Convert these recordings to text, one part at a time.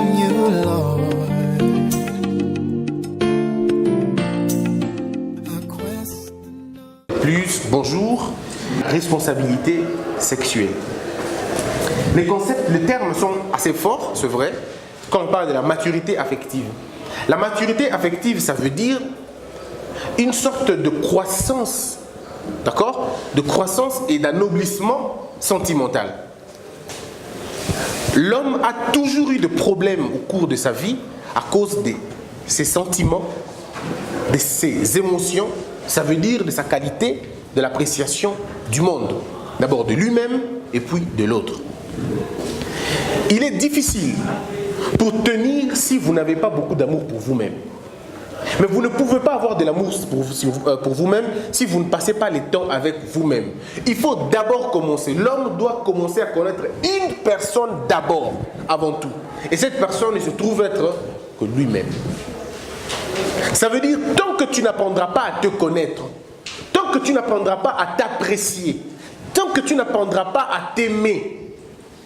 from you, Lord. Plus, bonjour, responsabilité sexuelle. Les concepts, les termes sont assez forts, c'est vrai, quand on parle de la maturité affective. La maturité affective, ça veut dire une sorte de croissance, d'accord? De croissance et d'aноblissement sentimental. L'homme a toujours eu des problèmes au cours de sa vie à cause de ses sentiments, de ses émotions. Ça veut dire de sa qualité, de l'appréciation du monde. D'abord de lui-même et puis de l'autre. Il est difficile pour tenir si vous n'avez pas beaucoup d'amour pour vous-même. Mais vous ne pouvez pas avoir de l'amour pour vous-même si vous ne passez pas le temps avec vous-même. Il faut d'abord commencer. L'homme doit commencer à connaître une personne d'abord, avant tout. Et cette personne, il se trouve être que lui-même. Ça veut dire, tant que tu n'apprendras pas à te connaître, tant que tu n'apprendras pas à t'apprécier, tant que tu n'apprendras pas à t'aimer,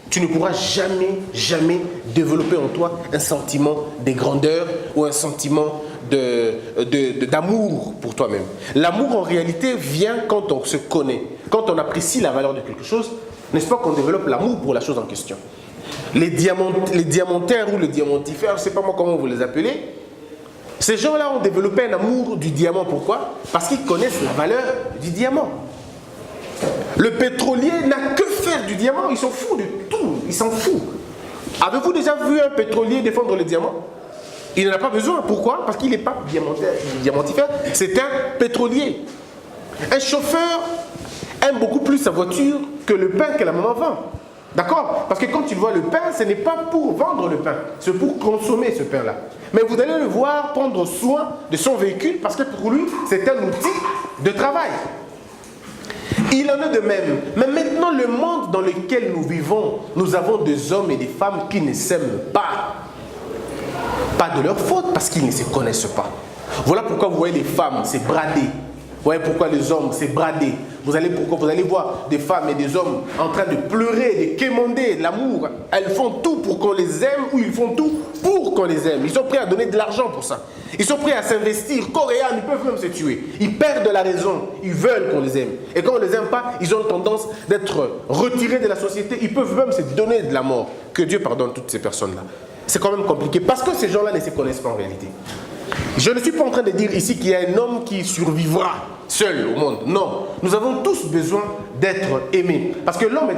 tu ne pourras jamais développer en toi un sentiment de grandeur ou un sentiment d'amour pour toi-même. L'amour, en réalité, vient quand on se connaît, quand on apprécie la valeur de quelque chose, n'est-ce pas qu'on développe l'amour pour la chose en question. Les diamantaires ou les diamantifères, je ne sais pas moi comment vous les appelez, ces gens-là ont développé un amour du diamant. Pourquoi? Parce qu'ils connaissent la valeur du diamant. Le pétrolier n'a que faire du diamant, il s'en fout de tout, il s'en fout. Avez-vous déjà vu un pétrolier défendre le diamant? Il n'en a pas besoin. Pourquoi? Parce qu'il n'est pas diamantifère, c'est un pétrolier. Un chauffeur aime beaucoup plus sa voiture que le pain que la maman vend. D'accord? Parce que quand tu vois le pain, ce n'est pas pour vendre le pain, c'est pour consommer ce pain-là. Mais vous allez le voir prendre soin de son véhicule parce que pour lui, c'est un outil de travail. Il en est de même. Mais maintenant, le monde dans lequel nous vivons, nous avons des hommes et des femmes qui ne s'aiment pas. Pas de leur faute, parce qu'ils ne se connaissent pas. Voilà pourquoi vous voyez les femmes, c'est bradé. Vous voyez pourquoi les hommes, c'est bradé. Vous allez voir des femmes et des hommes en train de pleurer, de quémander l'amour. Elles font tout pour qu'on les aime ou ils font tout pour qu'on les aime. Ils sont prêts à donner de l'argent pour ça. Ils sont prêts à s'investir. Coréens, ils peuvent même se tuer. Ils perdent la raison. Ils veulent qu'on les aime. Et quand on ne les aime pas, ils ont tendance d'être retirés de la société. Ils peuvent même se donner de la mort. Que Dieu pardonne toutes ces personnes-là. C'est quand même compliqué parce que ces gens-là ne se connaissent pas en réalité. Je ne suis pas en train de dire ici qu'il y a un homme qui survivra seul au monde. Non, nous avons tous besoin d'être aimés. Parce que l'homme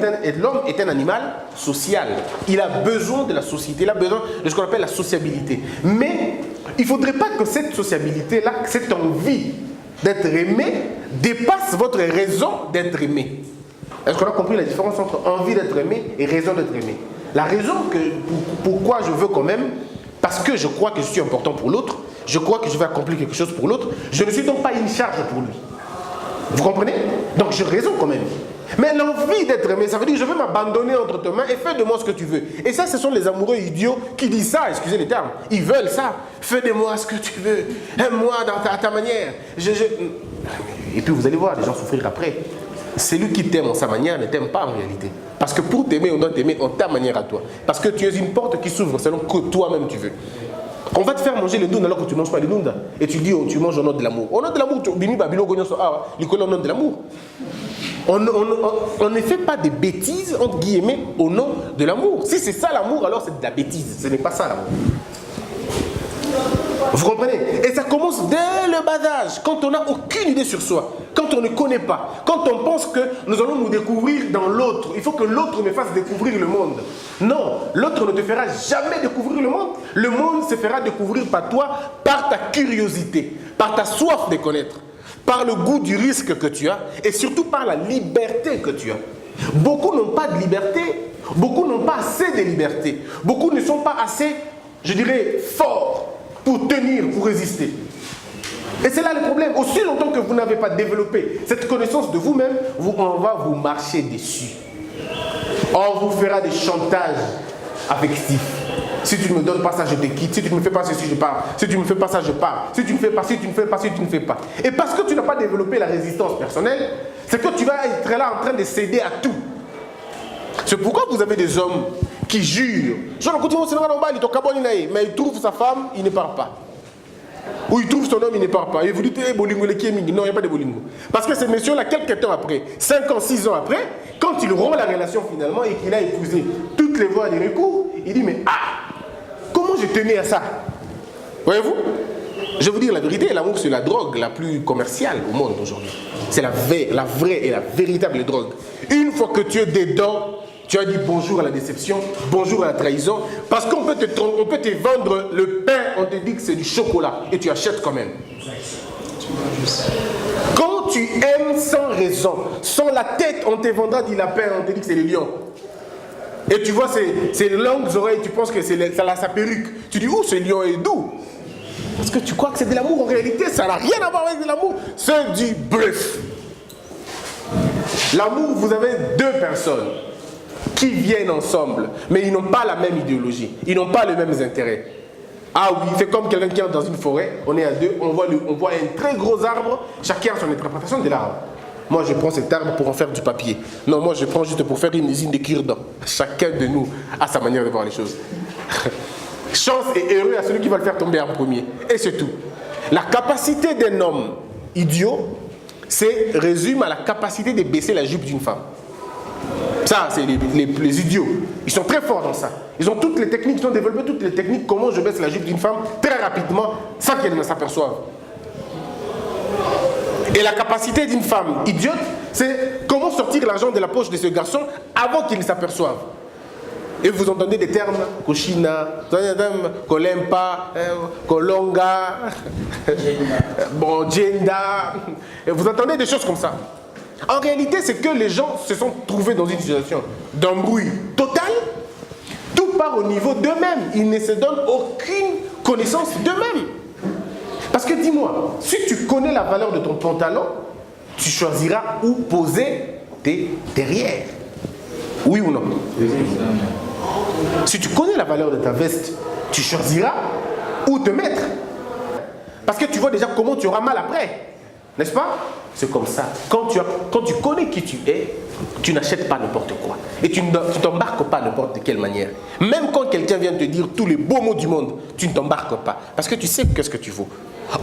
est un animal social. Il a besoin de la société, il a besoin de ce qu'on appelle la sociabilité. Mais il ne faudrait pas que cette sociabilité-là, cette envie d'être aimé, dépasse votre raison d'être aimé. Est-ce qu'on a compris la différence entre envie d'être aimé et raison d'être aimé? La raison pourquoi je veux quand même, parce que je crois que je suis important pour l'autre, je crois que je vais accomplir quelque chose pour l'autre, je ne suis donc pas une charge pour lui. Vous comprenez? Donc je raison quand même. Mais l'envie d'être aimé, ça veut dire que je veux m'abandonner entre tes mains et fais de moi ce que tu veux. Et ça, ce sont les amoureux idiots qui disent ça, excusez les termes. Ils veulent ça. Fais de moi ce que tu veux. Aime-moi à ta manière. Et puis vous allez voir les gens souffrir après. Celui qui t'aime en sa manière ne t'aime pas en réalité. Parce que pour t'aimer, on doit t'aimer en ta manière à toi. Parce que tu es une porte qui s'ouvre selon que toi-même tu veux. On va te faire manger les nounes alors que tu ne manges pas les nounes. Et tu dis, tu manges au nom de l'amour. Au nom de l'amour, tu au nom de l'amour. On ne fait pas des bêtises, entre guillemets, au nom de l'amour. Si c'est ça l'amour, alors c'est de la bêtise. Ce n'est pas ça l'amour. Vous comprenez? Et ça commence dès le bas âge, quand on n'a aucune idée sur soi, quand on ne connaît pas, quand on pense que nous allons nous découvrir dans l'autre. Il faut que l'autre me fasse découvrir le monde. Non, l'autre ne te fera jamais découvrir le monde. Le monde se fera découvrir par toi, par ta curiosité, par ta soif de connaître, par le goût du risque que tu as et surtout par la liberté que tu as. Beaucoup n'ont pas de liberté, beaucoup n'ont pas assez de liberté, beaucoup ne sont pas assez, je dirais, forts pour tenir, pour résister. Et c'est là le problème. Aussi longtemps que vous n'avez pas développé cette connaissance de vous-même, on va vous marcher dessus. On vous fera des chantages affectifs. Si tu ne me donnes pas ça, je te quitte. Si tu ne me fais pas ceci, je pars. Si tu ne me fais pas ça, je pars. Si tu ne fais pas, si tu ne fais pas, si tu ne fais pas. Et parce que tu n'as pas développé la résistance personnelle, c'est que tu vas être là en train de céder à tout. C'est pourquoi vous avez des hommes qui jure. Mais il trouve sa femme, il ne part pas. Ou il trouve son homme, il ne part pas. Et vous dites, bolingo, le Kémingi. Non, il n'y a pas de bolingo. Parce que ces messieurs-là, quelques temps après, 5 ans, 6 ans après, quand il rompt la relation finalement et qu'il a épousé toutes les voies de recours, il dit, mais comment je tenais à ça? Voyez-vous? Je vais vous dire la vérité, l'amour c'est la drogue la plus commerciale au monde aujourd'hui. C'est la vraie et la véritable drogue. Une fois que tu es dedans, tu as dit bonjour à la déception, bonjour à la trahison, parce qu'on peut te vendre le pain, on te dit que c'est du chocolat, et tu achètes quand même. Quand tu aimes sans raison, sans la tête, on te vendra du lapin, on te dit que c'est le lion. Et tu vois ces longues oreilles, tu penses que c'est sa perruque. Tu dis, où ce lion est doux? Parce que tu crois que c'est de l'amour, en réalité, ça n'a rien à voir avec de l'amour, c'est du bluff. L'amour, vous avez deux personnes qui viennent ensemble, mais ils n'ont pas la même idéologie, ils n'ont pas les mêmes intérêts. Ah oui, c'est comme quelqu'un qui est dans une forêt, on est à deux, on voit un très gros arbre, chacun a son interprétation de l'arbre. Moi, je prends cet arbre pour en faire du papier. Non, moi, je prends juste pour faire une usine de cure-dents. Chacun de nous a sa manière de voir les choses. Chance et heureux à celui qui va le faire tomber en premier. Et c'est tout. La capacité d'un homme idiot, résume à la capacité de baisser la jupe d'une femme. Ça, c'est les idiots. Ils sont très forts dans ça. Ils ont toutes les techniques, ils ont développé toutes les techniques. Comment je baisse la jupe d'une femme très rapidement sans qu'elle ne s'aperçoive. Et la capacité d'une femme idiote, c'est comment sortir l'argent de la poche de ce garçon avant qu'il ne s'aperçoive. Et vous entendez des termes, Koshina, Kolempa, Kolonga, bon, Jenda. Et vous entendez des choses comme ça. En réalité, c'est que les gens se sont trouvés dans une situation d'embrouille totale. Tout part au niveau d'eux-mêmes. Ils ne se donnent aucune connaissance d'eux-mêmes. Parce que dis-moi, si tu connais la valeur de ton pantalon, tu choisiras où poser tes derrière. Oui ou non? Si tu connais la valeur de ta veste, tu choisiras où te mettre. Parce que tu vois déjà comment tu auras mal après. N'est-ce pas? C'est comme ça. Quand tu connais qui tu es, tu n'achètes pas n'importe quoi. Et tu ne t'embarques pas n'importe de quelle manière. Même quand quelqu'un vient te dire tous les beaux mots du monde, tu ne t'embarques pas. Parce que tu sais qu'est-ce que tu vaux.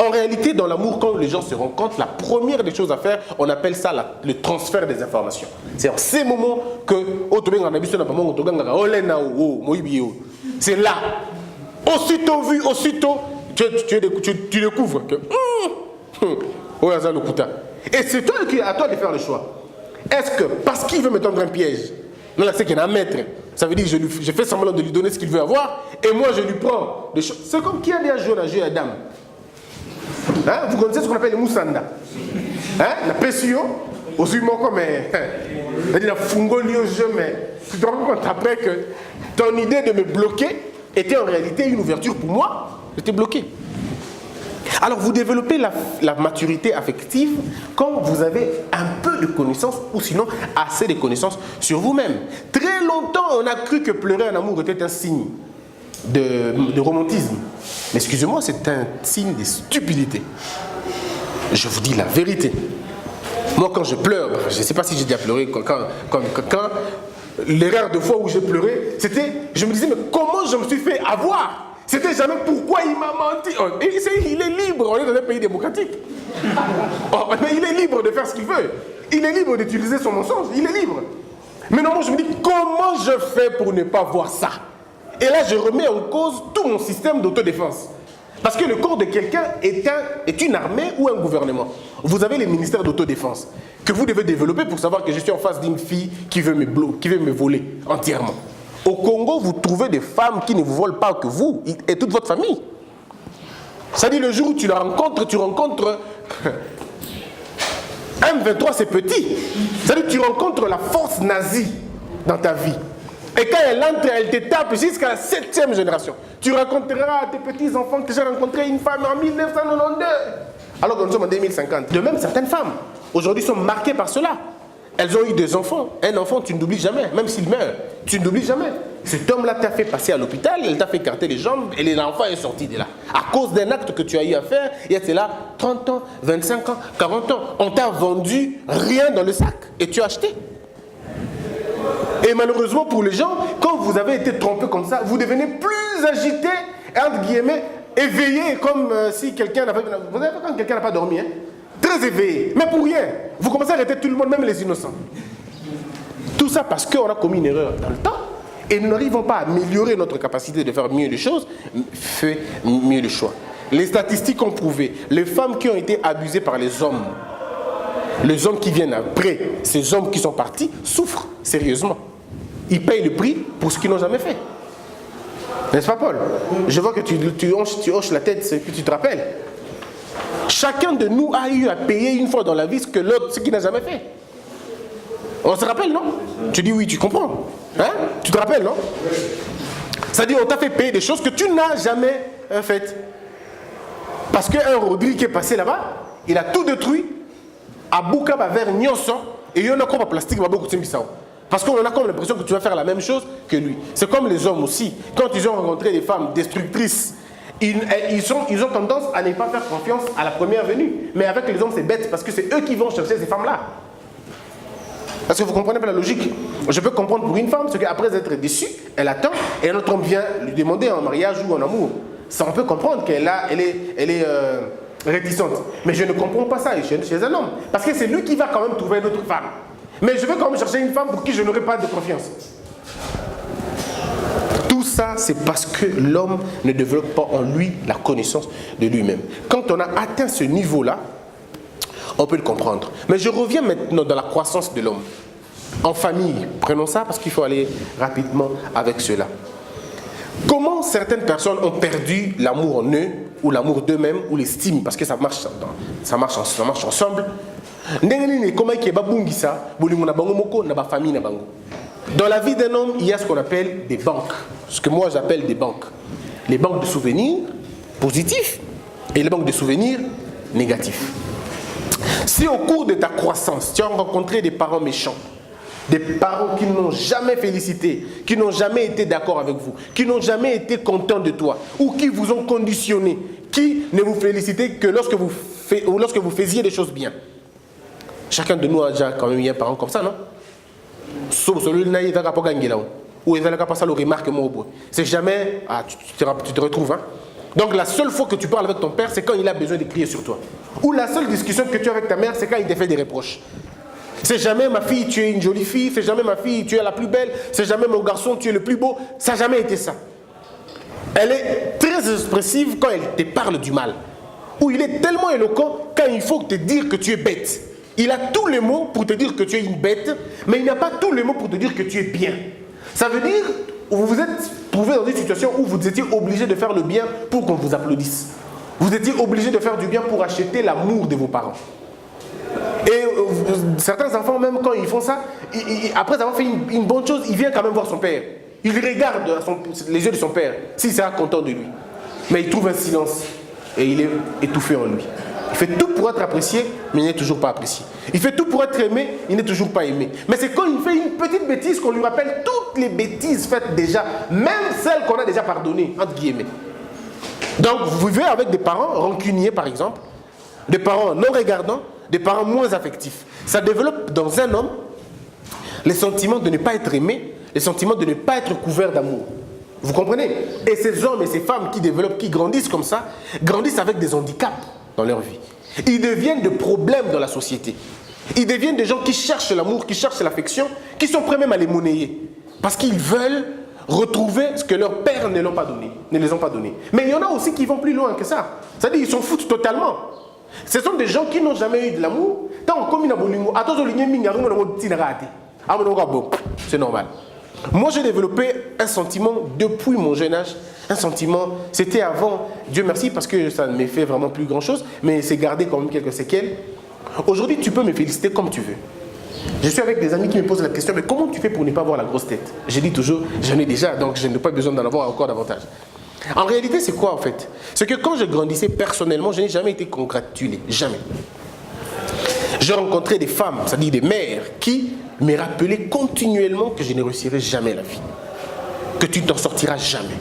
En réalité, dans l'amour, quand les gens se rencontrent, la première des choses à faire, on appelle ça le transfert des informations. C'est en ces moments que c'est là. Aussitôt vu, aussitôt, tu découvres que et c'est à toi de faire le choix. Est-ce que parce qu'il veut me tendre un piège, non, là c'est qu'il y en a un maître, ça veut dire que je fais semblant de lui donner ce qu'il veut avoir et moi je lui prends des choses. C'est comme qui a déjà joué à jeu à dame. Hein? Vous connaissez ce qu'on appelle les moussanda. Hein? La PSIO, aussi moi comme la fungoli au jeu, mais tu te rends compte après que ton idée de me bloquer était en réalité une ouverture pour moi. J'étais bloqué. Alors vous développez la maturité affective quand vous avez un peu de connaissances ou sinon assez de connaissances sur vous-même. Très longtemps on a cru que pleurer en amour était un signe de romantisme. Mais excusez-moi, c'est un signe de stupidité. Je vous dis la vérité. Moi quand je pleure, je ne sais pas si j'ai déjà pleuré, quand l'erreur de fois où j'ai pleuré, c'était, je me disais mais comment je me suis fait avoir? C'était jamais pourquoi il m'a menti. Il est libre, on est dans un pays démocratique. Mais il est libre de faire ce qu'il veut. Il est libre d'utiliser son mensonge, il est libre. Mais non, moi je me dis, comment je fais pour ne pas voir ça? Et là, je remets en cause tout mon système d'autodéfense. Parce que le corps de quelqu'un est une armée ou un gouvernement. Vous avez les ministères d'autodéfense que vous devez développer pour savoir que je suis en face d'une fille qui veut me voler entièrement. Au Congo, vous trouvez des femmes qui ne vous volent pas que vous et toute votre famille. Ça dit le jour où tu la rencontres, M23 c'est petit. Ça dit tu rencontres la force nazie dans ta vie. Et quand elle entre, elle te tape jusqu'à la 7e génération. Tu raconteras à tes petits-enfants que j'ai rencontré une femme en 1992. Alors que nous sommes en 2050. De même, certaines femmes, aujourd'hui, sont marquées par cela. Elles ont eu des enfants. Un enfant, tu ne l'oublies jamais. Même s'il meurt, tu ne l'oublies jamais. Cet homme-là t'a fait passer à l'hôpital, elle t'a fait écarter les jambes et l'enfant est sorti de là. À cause d'un acte que tu as eu à faire, et c'est là, 30 ans, 25 ans, 40 ans. On t'a vendu rien dans le sac et tu as acheté. Et malheureusement pour les gens, quand vous avez été trompé comme ça, vous devenez plus agité, entre guillemets, éveillé, comme si quelqu'un n'avait... Vous savez quand quelqu'un n'a pas dormi, hein? Très éveillé, mais pour rien. Vous commencez à arrêter tout le monde, même les innocents. Tout ça parce qu'on a commis une erreur dans le temps et nous n'arrivons pas à améliorer notre capacité de faire mieux les choses, fait mieux les choix. Les statistiques ont prouvé, les femmes qui ont été abusées par les hommes qui viennent après, ces hommes qui sont partis, souffrent sérieusement. Ils payent le prix pour ce qu'ils n'ont jamais fait. N'est-ce pas, Paul? Je vois que tu hoches la tête, c'est que tu te rappelles. Chacun de nous a eu à payer une fois dans la vie ce qu'il n'a jamais fait. On se rappelle, non? Tu dis oui, tu comprends. Hein? Tu te rappelles, non? C'est-à-dire, on t'a fait payer des choses que tu n'as jamais faites. Parce qu'un Rodrigue qui est passé là-bas, il a tout détruit. À Bouka, vers Nyonso, et il y en a comme un plastique, parce qu'on a comme l'impression que tu vas faire la même chose que lui. C'est comme les hommes aussi. Quand ils ont rencontré des femmes destructrices, ils ont tendance à ne pas faire confiance à la première venue. Mais avec les hommes, c'est bête, parce que c'est eux qui vont chercher ces femmes-là. Parce que vous ne comprenez pas la logique. Je peux comprendre pour une femme, c'est qu'après être déçue, elle attend, et un autre homme vient lui demander en mariage ou en amour. Ça, on peut comprendre qu'elle est réticente. Mais je ne comprends pas ça chez un homme. Parce que c'est lui qui va quand même trouver une autre femme. Mais je vais quand même chercher une femme pour qui je n'aurai pas de confiance. Tout ça, c'est parce que l'homme ne développe pas en lui la connaissance de lui-même. Quand on a atteint ce niveau-là, on peut le comprendre. Mais je reviens maintenant dans la croissance de l'homme. En famille, prenons ça parce qu'il faut aller rapidement avec cela. Comment certaines personnes ont perdu l'amour en eux, ou l'amour d'eux-mêmes, ou l'estime, parce que ça marche ensemble. Dans la vie d'un homme, il y a ce qu'on appelle des banques. Ce que moi j'appelle des banques. Les banques de souvenirs positifs et les banques de souvenirs négatifs. Si au cours de ta croissance, tu as rencontré des parents méchants, des parents qui n'ont jamais félicité, qui n'ont jamais été d'accord avec vous, qui n'ont jamais été contents de toi, ou qui vous ont conditionné, qui ne vous félicitaient que lorsque vous faisiez des choses bien. Chacun de nous a déjà quand même eu un parent comme ça, non? C'est jamais... Ah, tu te retrouves, hein? Donc la seule fois que tu parles avec ton père, c'est quand il a besoin de crier sur toi. Ou la seule discussion que tu as avec ta mère, c'est quand il te fait des reproches. C'est jamais ma fille, tu es une jolie fille. C'est jamais ma fille, tu es la plus belle. C'est jamais mon garçon, tu es le plus beau. Ça n'a jamais été ça. Elle est très expressive quand elle te parle du mal. Ou il est tellement éloquent quand il faut te dire que tu es bête. Il a tous les mots pour te dire que tu es une bête, mais il n'a pas tous les mots pour te dire que tu es bien. Ça veut dire que vous vous êtes trouvé dans une situation où vous étiez obligé de faire le bien pour qu'on vous applaudisse. Vous étiez obligé de faire du bien pour acheter l'amour de vos parents. Et certains enfants, même quand ils font ça, après avoir fait une bonne chose, il vient quand même voir son père. Il regarde les yeux de son père, s'il sera content de lui. Mais il trouve un silence et il est étouffé en lui. Il fait tout pour être apprécié, mais il n'est toujours pas apprécié. Il fait tout pour être aimé, il n'est toujours pas aimé. Mais c'est quand il fait une petite bêtise qu'on lui rappelle toutes les bêtises faites déjà, même celles qu'on a déjà pardonnées, entre guillemets. Donc vous vivez avec des parents rancuniers par exemple, des parents non regardants, des parents moins affectifs. Ça développe dans un homme les sentiments de ne pas être aimé, les sentiments de ne pas être couvert d'amour. Vous comprenez? Et ces hommes et ces femmes qui développent, qui grandissent comme ça, grandissent avec des handicaps dans leur vie. Ils deviennent des problèmes dans la société. Ils deviennent des gens qui cherchent l'amour, qui cherchent l'affection, qui sont prêts même à les monnayer. Parce qu'ils veulent retrouver ce que leurs pères ne les ont pas donné. Mais il y en a aussi qui vont plus loin que ça. C'est-à-dire qu'ils s'en foutent totalement. Ce sont des gens qui n'ont jamais eu de l'amour. C'est normal. Moi, j'ai développé un sentiment depuis mon jeune âge. Un sentiment, c'était avant, Dieu merci, parce que ça ne me fait vraiment plus grand-chose, mais c'est gardé quand même quelques séquelles. Aujourd'hui, tu peux me féliciter comme tu veux. Je suis avec des amis qui me posent la question, mais comment tu fais pour ne pas avoir la grosse tête? Je dis toujours, j'en ai déjà, donc je n'ai pas besoin d'en avoir encore davantage. En réalité, c'est quoi en fait? C'est que quand je grandissais personnellement, je n'ai jamais été congratulé, jamais. J'ai rencontré des femmes, c'est-à-dire des mères, qui me rappelaient continuellement que je ne réussirai jamais la vie, que tu ne t'en sortiras jamais.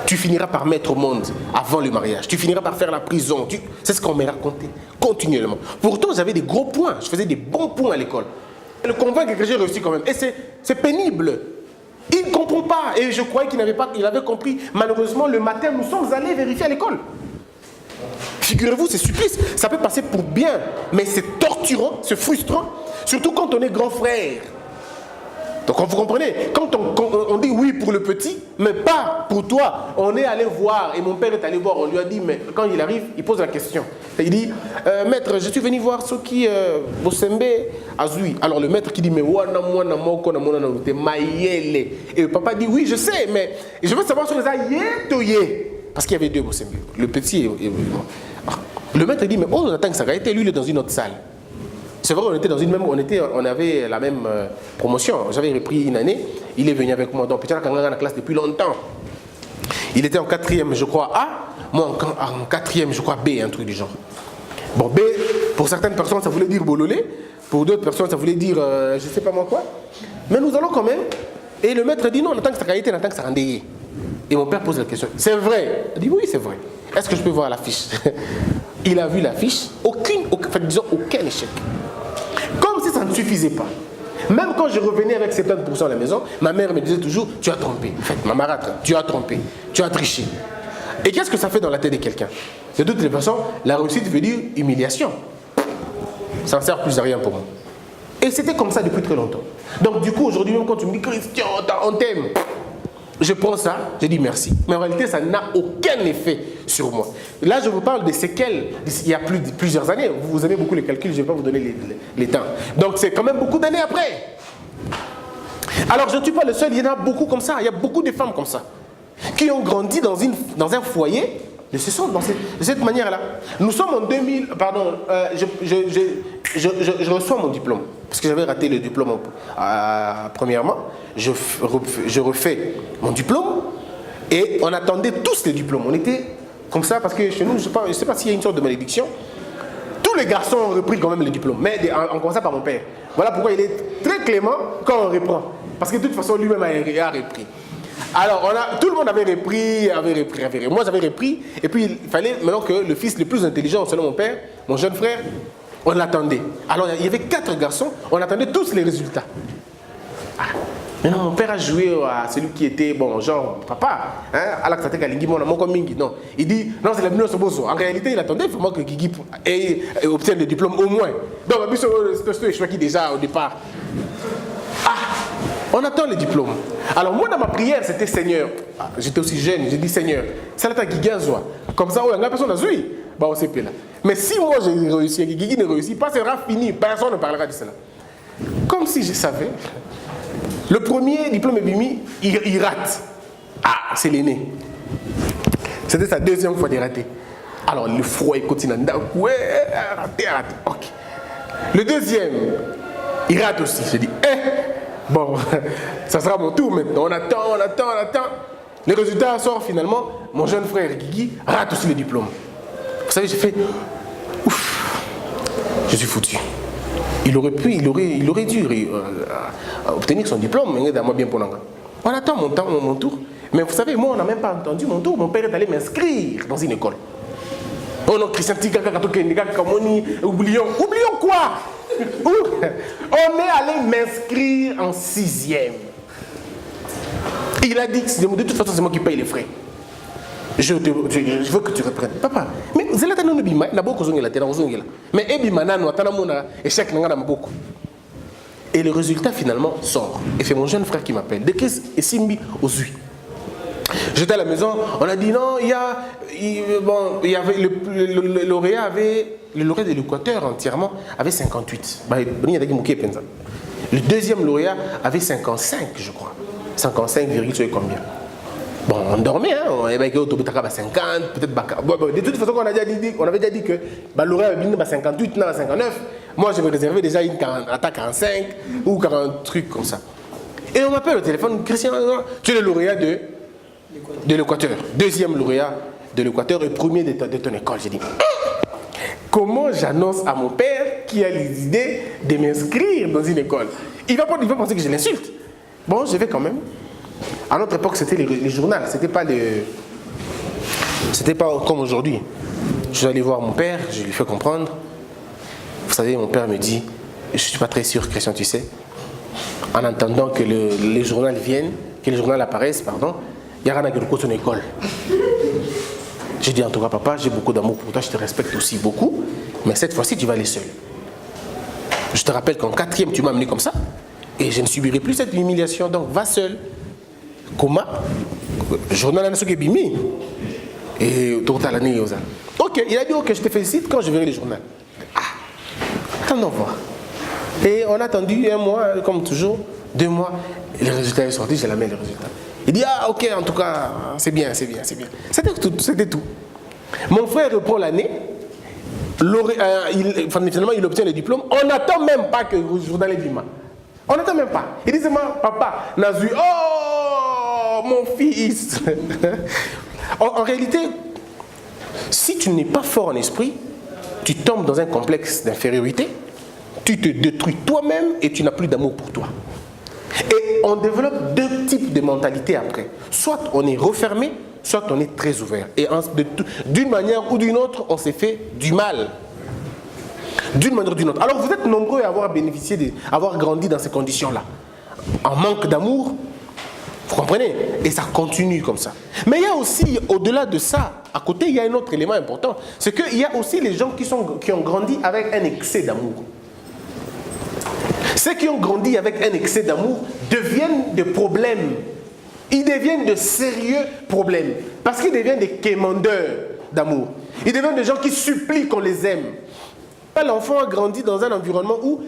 Tu finiras par mettre au monde avant le mariage, tu finiras par faire la prison. C'est ce qu'on me racontait continuellement. Pourtant, j'avais des gros points, je faisais des bons points à l'école. Le convaincre que j'ai réussi quand même. Et c'est pénible. Il ne comprend pas. Et je croyais qu'il avait compris. Malheureusement, le matin, nous sommes allés vérifier à l'école. Figurez-vous, c'est supplice. Ça peut passer pour bien, mais c'est torturant, c'est frustrant. Surtout quand on est grand frère. Donc vous comprenez, quand on dit oui pour le petit, mais pas pour toi. On est allé voir, et mon père est allé voir, on lui a dit, mais quand il arrive, il pose la question. Et il dit, maître, je suis venu voir ceux qui Bosembe Azui. Alors le maître qui dit, mais wana mwana moko na mwana na ute mayele. Et le papa dit, oui, je sais, mais je veux savoir sur les ayetoye. Parce qu'il y avait deux Bosembe, le petit et le maître dit, mais oh, on attend que ça a été, lui, il est dans une autre salle. C'est vrai, on avait la même promotion. J'avais repris une année, il est venu avec moi. Donc, Petit Kanganga dans la classe depuis longtemps. Il était en 4e, je crois, A. Moi, en 4e, je crois, B, un truc du genre. Bon, B, pour certaines personnes, ça voulait dire bololé. Pour d'autres personnes, ça voulait dire, je ne sais pas moi quoi. Mais nous allons quand même. Et le maître dit, non, on attend que ça a été, on attend que ça rendait. Et mon père pose la question, c'est vrai? Il dit, oui, c'est vrai. Est-ce que je peux voir la fiche? Il a vu la fiche, disons, aucun échec. Comme si ça ne suffisait pas. Même quand je revenais avec 70% à la maison, ma mère me disait toujours, tu as trompé. En fait, ma marâtre, tu as trompé, tu as triché. Et qu'est-ce que ça fait dans la tête de quelqu'un? De toutes les façons, la réussite veut dire humiliation. Ça ne sert plus à rien pour moi. Et c'était comme ça depuis très longtemps. Donc du coup, aujourd'hui, même quand tu me dis, Christian, on t'aime, je prends ça, je dis merci. Mais en réalité, ça n'a aucun effet sur moi. Là, je vous parle des séquelles il y a plusieurs années. Vous aimez beaucoup les calculs, je ne vais pas vous donner les temps. Donc, c'est quand même beaucoup d'années après. Alors, je ne suis pas le seul, il y en a beaucoup comme ça. Il y a beaucoup de femmes comme ça, qui ont grandi dans un foyer de cette manière-là. Nous sommes en 2000, pardon, je reçois mon diplôme. Parce que j'avais raté le diplôme premièrement. Je refais mon diplôme et on attendait tous les diplômes. On était comme ça parce que chez nous, je ne sais pas s'il y a une sorte de malédiction. Tous les garçons ont repris quand même les diplômes, mais en commençant par mon père. Voilà pourquoi il est très clément quand on reprend. Parce que de toute façon, lui-même a repris. Alors, tout le monde avait repris. Moi, j'avais repris. Et puis, il fallait maintenant que le fils le plus intelligent, selon mon père, mon jeune frère, on l'attendait. Alors, il y avait 4 garçons, on attendait tous les résultats. Maintenant, mon père a joué à celui qui était, bon, genre, papa, non. Il dit, non, c'est la Bino Soboso. En réalité, il attendait vraiment que Guigui obtienne le diplôme au moins. Donc, c'est choisi déjà au départ. On attend les diplômes. Alors moi dans ma prière c'était Seigneur. J'étais aussi jeune, j'ai dit Seigneur. Ça là comme ça, la personne a joué. Bah on sait plus là. Mais si moi j'ai réussi et Guigui ne réussit pas, ça sera fini. Personne ne parlera de cela. Comme si je savais. Le premier diplôme Bimi, il rate. Ah, c'est l'aîné. C'était sa deuxième fois de rater. Alors le froid il continue. Ouais, raté. Ok. Le deuxième, il rate aussi. J'ai dit, bon, ça sera mon tour maintenant. On attend. Les résultats sortent finalement. Mon jeune frère Guigui rate aussi le diplôme. Vous savez, j'ai fait ouf, je suis foutu. Il aurait dû obtenir son diplôme. On attend mon tour. Mais vous savez, moi, on n'a même pas entendu mon tour. Mon père est allé m'inscrire dans une école. Oh non, Christian, oublions quoi? On est allé m'inscrire en 6e. Il a dit, de toute façon, c'est moi qui paye les frais. Je veux que tu reprennes. Papa, mais c'est là que nous bima, na boko zongi la tena zongi la. Mais ebima nanu atana mona échec nanga na maboko. Et le résultat finalement sort. Et c'est mon jeune frère qui m'appelle. Dès que Simbi Ozui. J'étais à la maison, on a dit non, il y avait le lauréat de l'Équateur entièrement avait 58. Le deuxième lauréat avait 55, je crois. 55, combien? Bon, on dormait, hein, on avait 50, peut-être. De toute façon, on avait déjà dit que le lauréat avait 58, 59. Moi, je me réservais déjà une attaque 45 ou 40 trucs comme ça. Et on m'appelle au téléphone, Christian, tu es le lauréat de l'Équateur. Deuxième lauréat de l'Équateur et premier de ton école. J'ai dit, comment j'annonce à mon père qui a les idées de m'inscrire dans une école? Il va penser que je l'insulte. Bon, je vais quand même. À notre époque, c'était les journaux. C'était pas comme aujourd'hui. Je suis allé voir mon père, je lui fais comprendre. Vous savez, mon père me dit, je ne suis pas très sûr, Christian, tu sais, en attendant que les journaux viennent, que les journaux apparaissent, pardon, il y a rien à son école. J'ai dit en tout cas, papa, j'ai beaucoup d'amour pour toi, je te respecte aussi beaucoup, mais cette fois-ci, tu vas aller seul. Je te rappelle qu'en 4e, tu m'as amené comme ça, et je ne subirai plus cette humiliation, donc va seul. Comment? Journal à ce bimi. Et tout à l'année, ok, il a dit, ok, je te félicite quand je verrai les journaux. Ah, attendons voir. Et on a attendu 1 mois, comme toujours, 2 mois, et le résultat est sorti, j'ai la main le résultat. Il dit, ah ok, en tout cas, c'est bien, c'est bien, c'est bien. C'était tout. Mon frère reprend l'année, finalement il obtient le diplôme, on n'attend même pas que le journal est bima. On n'attend même pas. Il dit, papa, Nazu, oh, mon fils. En réalité, si tu n'es pas fort en esprit, tu tombes dans un complexe d'infériorité, tu te détruis toi-même et tu n'as plus d'amour pour toi. Et on développe 2 types de mentalités après. Soit on est refermé, soit on est très ouvert. Et d'une manière ou d'une autre, on s'est fait du mal. D'une manière ou d'une autre. Alors vous êtes nombreux à avoir bénéficié, avoir grandi dans ces conditions-là. En manque d'amour, vous comprenez? Et ça continue comme ça. Mais il y a aussi, au-delà de ça, à côté, il y a un autre élément important. C'est qu'il y a aussi les gens qui ont grandi avec un excès d'amour. Ceux qui ont grandi avec un excès d'amour deviennent des problèmes. Ils deviennent de sérieux problèmes. Parce qu'ils deviennent des quémandeurs d'amour. Ils deviennent des gens qui supplient qu'on les aime. L'enfant a grandi dans un environnement où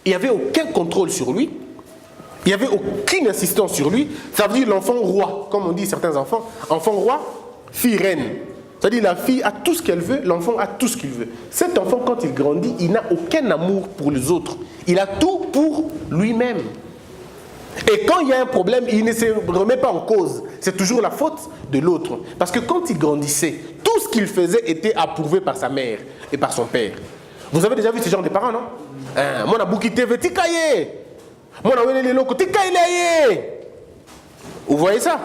il n'y avait aucun contrôle sur lui. Il n'y avait aucune insistance sur lui. Ça veut dire l'enfant roi, comme on dit certains enfants. Enfant roi, fille reine. C'est-à-dire la fille a tout ce qu'elle veut, l'enfant a tout ce qu'il veut. Cet enfant, quand il grandit, il n'a aucun amour pour les autres. Il a tout pour lui-même. Et quand il y a un problème, il ne se remet pas en cause. C'est toujours la faute de l'autre. Parce que quand il grandissait, tout ce qu'il faisait était approuvé par sa mère et par son père. Vous avez déjà vu ce genre de parents, non? Moi, je suis TV, moi, je vous voyez ça?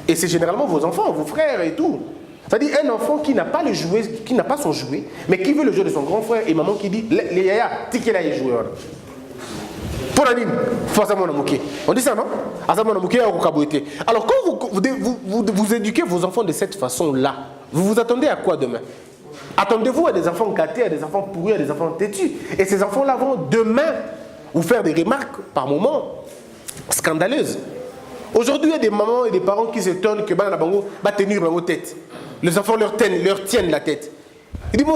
Et c'est généralement vos enfants, vos frères et tout. C'est-à-dire un enfant qui n'a pas le jouet, qui n'a pas son jouet, mais qui veut le jouet de son grand frère et maman qui dit les yaya, tiki là il joue. Pour la ligne, on dit ça, non? Alors quand vous éduquez vos enfants de cette façon-là, vous vous attendez à quoi demain? Attendez-vous à des enfants gâtés, à des enfants pourris, à des enfants têtus. Et ces enfants-là vont demain vous faire des remarques par moments scandaleuses. Aujourd'hui, il y a des mamans et des parents qui s'étonnent que la bango va tenir dans vos têtes. Les enfants leur tiennent la tête. Ils disent,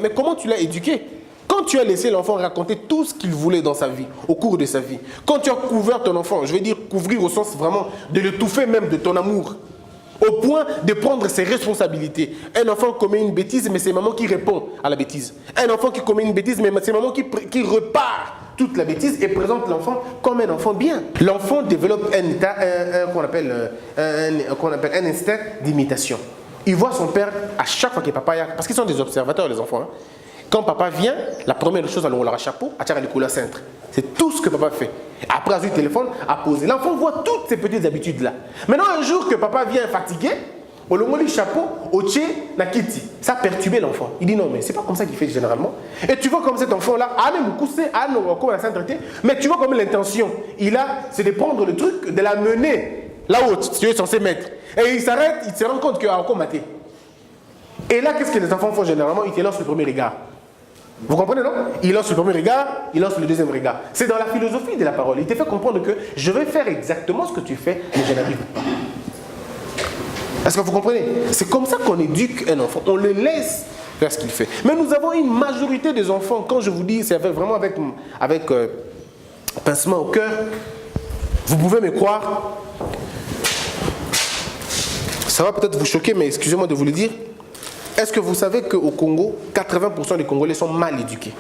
mais comment tu l'as éduqué? Quand tu as laissé l'enfant raconter tout ce qu'il voulait dans sa vie, au cours de sa vie, quand tu as couvert ton enfant, je veux dire couvrir au sens vraiment de l'étouffer même de ton amour, au point de prendre ses responsabilités. Un enfant commet une bêtise, mais c'est maman qui répond à la bêtise. Un enfant qui commet une bêtise, mais c'est maman qui repart toute la bêtise et présente l'enfant comme un enfant bien. L'enfant développe un état, qu'on appelle un instinct d'imitation. Il voit son père à chaque fois que papa y a, parce qu'ils sont des observateurs les enfants. Hein. Quand papa vient, la première chose, on leur a chapeau, à tirer les couleurs cintre. C'est tout ce que papa fait. Après, il téléphone, à poser. L'enfant voit toutes ces petites habitudes-là. Maintenant, un jour que papa vient fatigué, on le met le chapeau, au tché, na kiti. Ça a perturbé l'enfant. Il dit non, mais c'est pas comme ça qu'il fait généralement. Et tu vois comme cet enfant-là, mais tu vois comme l'intention, il a, c'est de prendre le truc, de la mener là-haut, tu es censé mettre. Et il s'arrête, il se rend compte qu'il a encore maté. Et là, qu'est-ce que les enfants font généralement? Ils te lancent le premier regard. Vous comprenez, non? Il lance le premier regard, il lance le deuxième regard. C'est dans la philosophie de la parole. Il te fait comprendre que je vais faire exactement ce que tu fais, mais je n'arrive pas. Est-ce que vous comprenez? C'est comme ça qu'on éduque un enfant. On le laisse faire ce qu'il fait. Mais nous avons une majorité des enfants, quand je vous dis, c'est vraiment avec pincement au cœur, vous pouvez me croire. Ça va peut-être vous choquer, mais excusez-moi de vous le dire. Est-ce que vous savez qu'au Congo, 80% des Congolais sont mal éduqués?